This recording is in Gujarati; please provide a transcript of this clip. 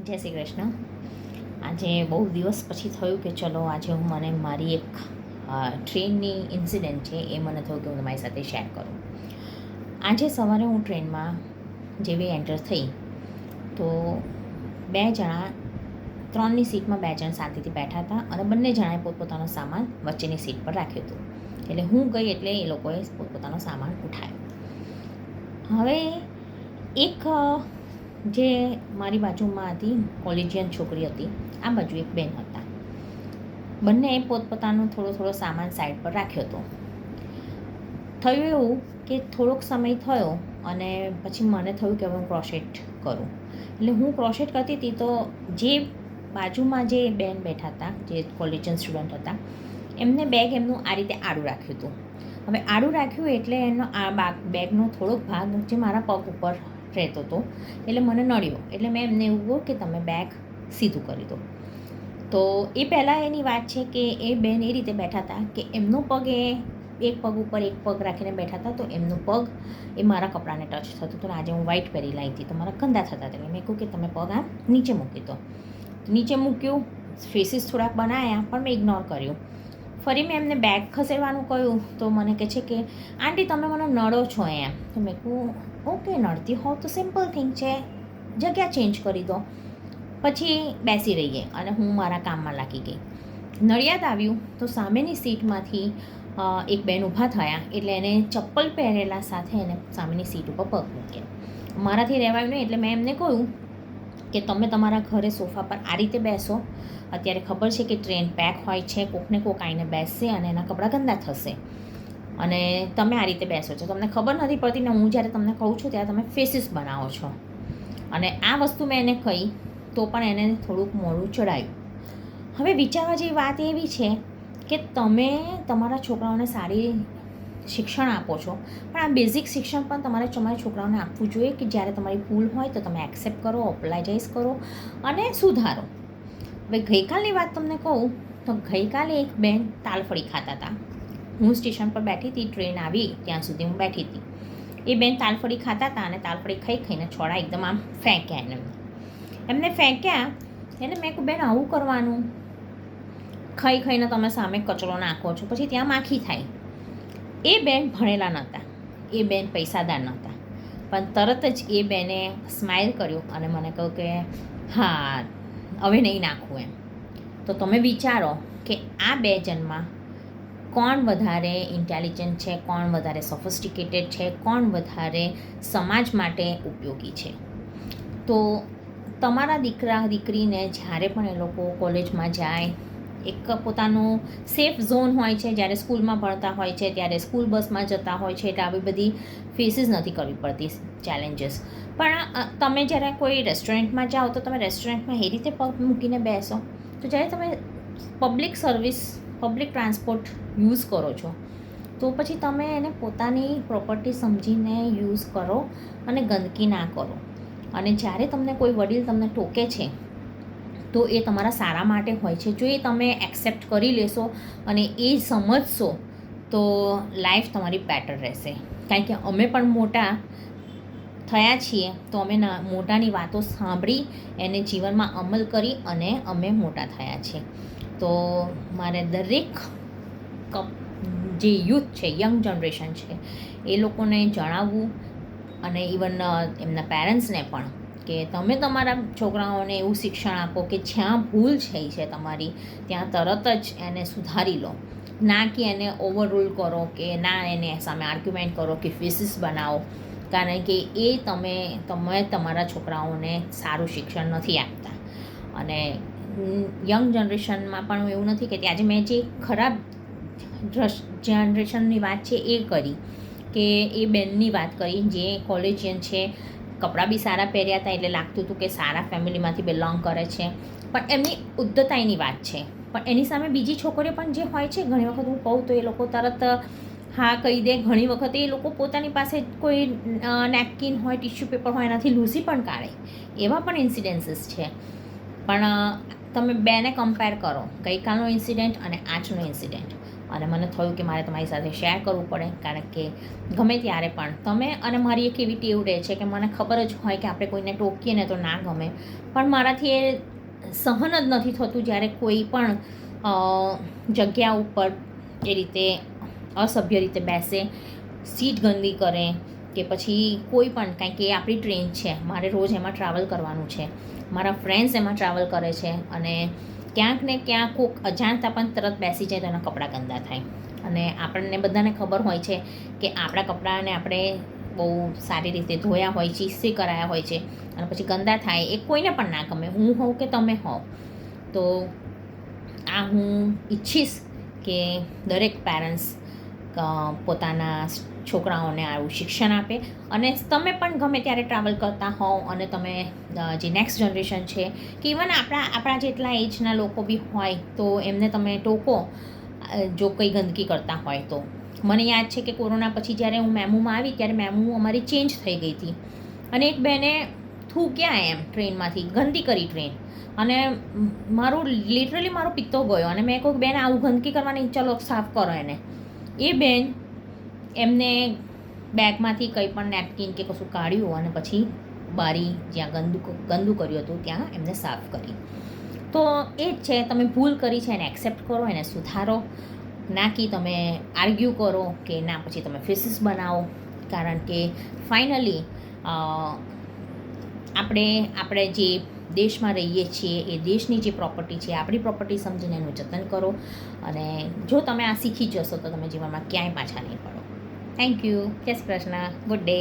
જય શ્રી કૃષ્ણ. આજે બહુ દિવસ પછી થયું કે ચલો આજે હું મને મારી એક ટ્રેનની ઇન્સિડન્ટ છે એ મને થયું કે હું તમારી સાથે શેર કરું. આજે સવારે હું ટ્રેનમાં જેવી એન્ટર થઈ તો બે જણા 3ની સીટમાં 2 જણ શાંતિથી બેઠા હતા અને બંને જણાએ પોતપોતાનો સામાન વચ્ચેની સીટ પર રાખ્યું હતું. એટલે હું ગઈ એટલે એ લોકોએ પોતપોતાનો સામાન ઉઠાવ્યો. હવે એક જે મારી બાજુમાં હતી કોલેજિયન છોકરી હતી, આ બાજુ એક બેન હતા. બંને પોતપોતાનો થોડો સામાન સાઈડ પર રાખ્યો હતો. થયું એવું કે થોડોક સમય થયો અને પછી મને થયું કે હવે હું ક્રોશેટ કરું. એટલે હું ક્રોશેટ કરતી હતી તો જે બાજુમાં જે બેન બેઠા હતા, જે કોલેજિયન સ્ટુડન્ટ હતા, એમને બેગ એમનું આ રીતે આડું રાખ્યું હતું. હવે આડું રાખ્યું એટલે એનો આ બેગનો થોડોક ભાગ જે મારા પગ ઉપર રહેતો હતો એટલે મને નડ્યો. એટલે મેં એમને એવું કહ્યું કે તમે બેગ સીધું કરી દો. તો એ પહેલાં એની વાત છે કે એ બેન એ રીતે બેઠા હતા કે એમનો પગ એક પગ ઉપર એક પગ રાખીને બેઠા હતા, તો એમનો પગ એ મારા કપડાને ટચ થતું હતું. આજે હું વ્હાઇટ પહેરી લાવી હતી તો મારા ગંદા થતા હતા. મેં કહ્યું કે તમે પગ આમ નીચે મૂકી દો. નીચે મૂક્યું, ફેસીસ થોડાક બનાવ્યા પણ મેં ઇગ્નોર કર્યું. ફરી મેં એમને બેગ ખસેડવાનું કહ્યું તો મને કહે છે કે આંટી તમે મને નડો છો એમ. તો મેં કહું ઓકે, નડતી હોવ તો સિમ્પલ થિંગ છે, જગ્યા ચેન્જ કરી દો. પછી બેસી રહીએ અને હું મારા કામમાં લાગી ગઈ. નડિયાદ આવ્યું તો સામેની સીટમાંથી એક બેન ઊભા થયા એટલે એને ચપ્પલ પહેરેલા સાથે એને સામેની સીટ ઉપર પગ મૂક્યા. મારાથી રહેવાયું નહીં એટલે મેં એમને કહ્યું કે તમે તમારા ઘરે સોફા પર આ રીતે બેસો. અત્યારે ખબર છે કે ટ્રેન પેક હોય છે, કોકને કોક આવીને બેસશે અને એના કપડાં ગંદા થશે અને તમે આ રીતે બેસો છો, તમને ખબર નથી પડતી ને હું જ્યારે તમને કહું છું ત્યારે તમે ફેસીસ બનાવો છો. અને આ વસ્તુ મેં એને કહી તો પણ એને થોડુંક મોડું ચડાયું. હવે વિચારવા જેવી વાત એવી છે કે તમે તમારા છોકરાઓને સારી શિક્ષણ આપો છો, પણ આ બેઝિક શિક્ષણ પણ તમારા છોકરાઓને આપવું જોઈએ કે જ્યારે તમારી ભૂલ હોય તો તમે એક્સેપ્ટ કરો, અપ્લાઇજાઇઝ કરો અને સુધારો. હવે ગઈકાલની વાત તમને કહું તો ગઈકાલે એક બેન તાલફળી ખાતા હતા. હું સ્ટેશન પર બેઠી હતી, ટ્રેન આવી ત્યાં સુધી હું બેઠી હતી. એ બેન તાલફળી ખાતા હતા અને તાલફળી ખાઈને છોડા એકદમ આમ ફેંક્યા એમને ફેંક્યા. એટલે મેં કહું બેન આવું કરવાનું, ખાઈને તમે સામે કચરો નાખો છો, પછી ત્યાં માખી થાય. એ બેન ભણેલા નહોતા, એ બેન પૈસાદાર નહોતા, પણ તરત જ એ બેને સ્માઇલ કર્યું અને મને કહ્યું કે હા હવે નહીં નાખવું એમ. તો તમે વિચારો કે આ 2 જણમાં કોણ વધારે ઇન્ટેલિજન્ટ છે, કોણ વધારે સોફિસ્ટિકેટેડ છે, કોણ વધારે સમાજ માટે ઉપયોગી છે. તો તમારા દીકરા દીકરીને જ્યારે પણ એ લોકો કોલેજમાં જાય, એક પોતાનું સેફ ઝોન હોય છે. જ્યારે સ્કૂલમાં ભણતા હોય છે ત્યારે સ્કૂલ બસમાં જતા હોય છે એટલે આવી બધી ફેસીસ નથી કરવી પડતી, ચેલેન્જીસ. પણ તમે જ્યારે કોઈ રેસ્ટોરન્ટમાં જાઓ તો તમે રેસ્ટોરન્ટમાં એ રીતે પગ મૂકીને બેસો. તો જ્યારે તમે પબ્લિક ટ્રાન્સપોર્ટ યુઝ કરો છો તો પછી તમે એને પોતાની પ્રોપર્ટી સમજીને યુઝ કરો અને ગંદકી ના કરો. અને જ્યારે તમને કોઈ વડીલ તમને ટોકે છે તો એ તમારા સારા માટે હોય છે. જો એ તમે એક્સેપ્ટ કરી લેશો અને એ સમજશો તો લાઈફ તમારી બેટર રહેશે. કારણ કે અમે પણ મોટા થયા છીએ તો અમે મોટાની વાતો સાંભળી એને જીવનમાં અમલ કરી અને અમે મોટા થયા છીએ. તો મારે દરેક જે યુથ છે, યંગ જનરેશન છે, એ લોકોને જણાવવું અને ઇવન એમના પેરેન્ટ્સને પણ કે તમે તમારા છોકરાઓને એવું શિક્ષણ આપો કે જ્યાં ભૂલ થઈ છે તમારી ત્યાં તરત જ એને સુધારી લો, ના કે એને ઓવરરૂલ કરો કે ના એને સામે આર્ગ્યુમેન્ટ કરો કે ફેસીસ બનાવો. કારણ કે એ તમે તમારા છોકરાઓને સારું શિક્ષણ નથી આપતા. અને યંગ જનરેશનમાં પણ એવું નથી કે આજે મેં જે ખરાબ જનરેશનની વાત છે એ કરી કે એ બેનની વાત કરી જે કોલેજિયન છે, કપડાં બી સારા પહેર્યા હતા એટલે લાગતું હતું કે સારા ફેમિલીમાંથી બિલોંગ કરે છે, પણ એમની ઉદ્ધતાઈની વાત છે. પણ એની સામે બીજી છોકરીઓ પણ જે હોય છે, ઘણી વખત હું કહું તો એ લોકો તરત હા કહી દે. ઘણી વખત એ લોકો પોતાની પાસે કોઈ નેપકિન હોય, ટિશ્યુ પેપર હોય એનાથી લૂસી પણ કાઢે. એવા પણ ઇન્સિડન્સીસ છે. પણ તમે બેને કમ્પેર કરો, ગઈકાલનો ઇન્સિડન્ટ અને આજનો ઇન્સિડન્ટ. અને મને થયું કે મારે તમારી સાથે શેર કરવું પડે, કારણ કે ગમે ત્યારે પણ તમે અને મારી એક એવી ટેવ રહે છે કે મને ખબર જ હોય કે આપણે કોઈને ટોકીએ ને તો ના ગમે, પણ મારાથી એ સહન જ નથી થતું જ્યારે કોઈ પણ જગ્યા ઉપર એ રીતે અસભ્ય રીતે બેસે, સીટ ગંદી કરે, કે પછી કોઈ પણ, કારણ કે એ આપણી ટ્રેન છે, મારે રોજ એમાં ટ્રાવેલ કરવાનું છે, મારા ફ્રેન્ડ્સ એમાં ટ્રાવેલ કરે છે, અને ક્યાંક ને ક્યાંક કોઈક અજાણતા પણ તરત બેસી જાય તો એના કપડાં ગંદા થાય. અને આપણને બધાને ખબર હોય છે કે આપણા કપડાંને આપણે બહુ સારી રીતે ધોયા હોય છે, ઇસ્ત્રી કરાયા હોય છે, અને પછી ગંદા થાય એ કોઈને પણ ના ગમે, હું હોઉં કે તમે હોવ. તો આ હું ઈચ્છીશ કે દરેક પેરેન્ટ્સ પોતાના છોકરાઓને આવું શિક્ષણ આપે. અને તમે પણ ગમે ત્યારે ટ્રાવેલ કરતા હોવ અને તમે જે નેક્સ્ટ જનરેશન છે કે ઇવન આપણા જેટલા એજના લોકો બી હોય તો એમને તમે ટોકો જો કંઈ ગંદકી કરતા હોય તો. મને યાદ છે કે કોરોના પછી જ્યારે હું મેમુમાં આવી ત્યારે મેમુ અમારી ચેન્જ થઈ ગઈ હતી, અને એક બેને થૂક્યા એમ ટ્રેનમાંથી, ગંદી કરી ટ્રેન, અને લિટરલી મારો પિત્તો ગયો, અને મેં કહ્યું બેન આવું ગંદકી કરવાની, ચલો સાફ કરો એને. એ બેન એમને બેગમાંથી કંઈ પણ નેપકિન કે કશું કાઢ્યું અને પછી બારી જ્યાં ગંદુ કર્યું હતું ત્યાં એમને સાફ કરી. તો એ જ છે, તમે ભૂલ કરી છે એને એક્સેપ્ટ કરો, એને સુધારો, ના કે તમે આર્ગ્યુ કરો કે ના પછી તમે ફેસીસ બનાવો. કારણ કે ફાઇનલી આપણે જે દેશમાં રહીએ છીએ એ દેશની જે પ્રોપર્ટી છે, આપણી પ્રોપર્ટી સમજીને એનું જતન કરો. અને જો તમે આ શીખી જશો તો તમે જીવનમાં ક્યાંય પાછા નહીં પડો. Thank you. જય શ્રી કૃષ્ણ. Good day.